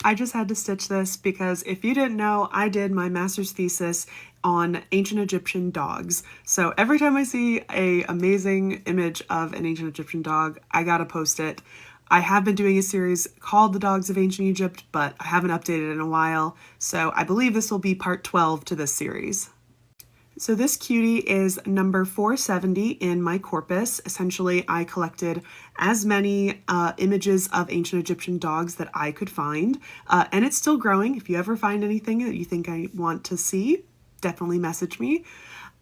I just had to stitch this because if you didn't know, I did my master's thesis on ancient Egyptian dogs. So every time I see an amazing image of an ancient Egyptian dog, I gotta post it. I have been doing a series called The Dogs of Ancient Egypt, but I haven't updated in a while, so I believe this will be part 12 to this series. So this cutie is number 470 in my corpus. Essentially, I collected as many images of ancient Egyptian dogs that I could find, and it's still growing. If you ever find anything that you think I want to see, definitely message me.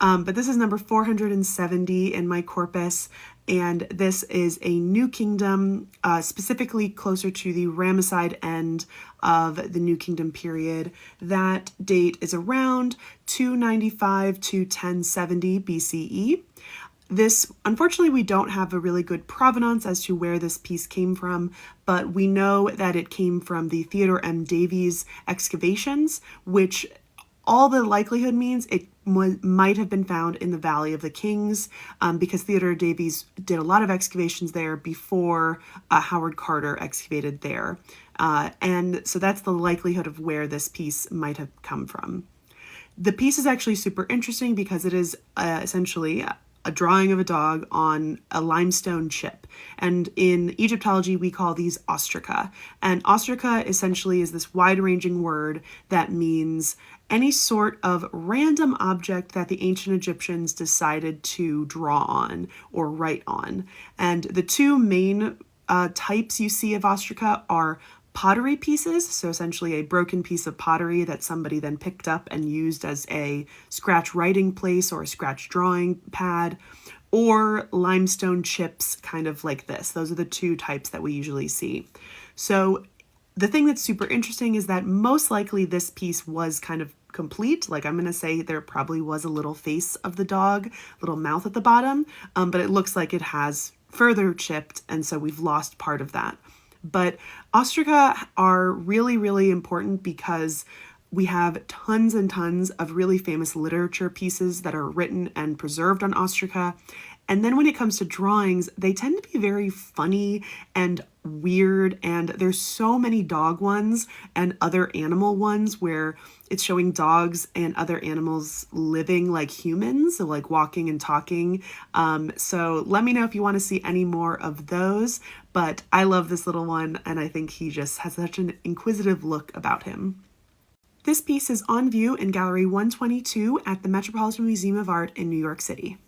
But this is number 470 in my corpus, and this is a New Kingdom, specifically closer to the Ramesside end of the New Kingdom period. That date is around 295 to 1070 BCE. This, unfortunately, we don't have a really good provenance as to where this piece came from, but we know that it came from the Theodore M. Davies excavations, which all the likelihood means it might have been found in the Valley of the Kings, because Theodore Davies did a lot of excavations there before Howard Carter excavated there. And so that's the likelihood of where this piece might have come from. The piece is actually super interesting because it is essentially a drawing of a dog on a limestone chip. And in Egyptology, we call these ostraca. And ostraca essentially is this wide-ranging word that means any sort of random object that the ancient Egyptians decided to draw on or write on. And the two main types you see of ostraca are pottery pieces, so essentially a broken piece of pottery that somebody then picked up and used as a scratch writing place or a scratch drawing pad, or limestone chips kind of like this. Those are the two types that we usually see. So the thing that's super interesting is that most likely this piece was kind of complete. Like, I'm going to say there probably was a little face of the dog, little mouth at the bottom, but it looks like it has further chipped, and so we've lost part of that. But ostraca are really, really important because we have tons and tons of really famous literature pieces that are written and preserved on ostraca. And then when it comes to drawings, they tend to be very funny and weird, and there's so many dog ones and other animal ones where it's showing dogs and other animals living like humans, so like walking and talking. So let me know if you want to see any more of those, but I love this little one, and I think he just has such an inquisitive look about him. This piece is on view in Gallery 122 at the Metropolitan Museum of Art in New York City.